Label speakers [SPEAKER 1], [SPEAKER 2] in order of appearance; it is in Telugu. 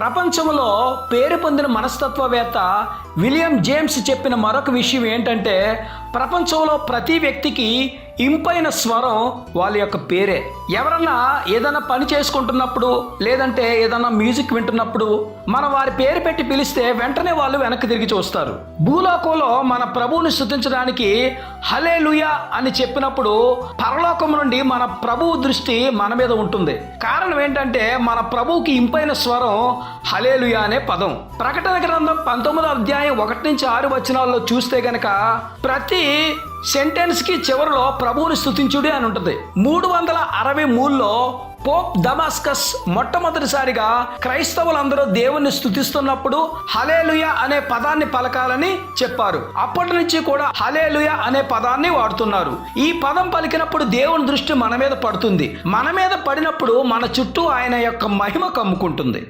[SPEAKER 1] ప్రపంచంలో పేరు పొందిన మనస్తత్వవేత్త విలియం జేమ్స్ చెప్పిన మరొక విషయం ఏంటంటే, ప్రపంచంలో ప్రతి వ్యక్తికి ఇంపైన స్వరం వాళ్ళ యొక్క పేరే. ఎవరన్నా ఏదైనా పని చేసుకుంటున్నప్పుడు లేదంటే ఏదైనా మ్యూజిక్ వింటున్నప్పుడు మనం వారి పేరు పెట్టి పిలిస్తే వెంటనే వాళ్ళు వెనక్కి తిరిగి చూస్తారు. భూలోకంలో మన ప్రభువుని స్తుతించడానికి హల్లెలూయా అని చెప్పినప్పుడు పరలోకం నుండి మన ప్రభువు దృష్టి మన మీద ఉంటుంది. కారణం ఏంటంటే మన ప్రభువుకి ఇంపైన స్వరం హల్లెలూయా అనే పదం. ప్రకటన గ్రంథం 19వ అధ్యాయం 1-6 వచనాల్లో చూస్తే గనక ప్రతి సెంటెన్స్ కి చివరిలో ప్రభువుని స్తుతించుడి అని ఉంటుంది. 363లో పోప్ దమాస్కస్ మొట్టమొదటిసారిగా క్రైస్తవులందరూ దేవుణ్ణి స్తుతిస్తున్నప్పుడు హల్లెలూయా అనే పదాన్ని పలకాలని చెప్పారు. అప్పటి నుంచి కూడా హల్లెలూయా అనే పదాన్ని వాడుతున్నారు. ఈ పదం పలికినప్పుడు దేవుని దృష్టి మన మీద పడుతుంది. మన మీద పడినప్పుడు మన చుట్టూ ఆయన యొక్క మహిమ కమ్ముకుంటుంది.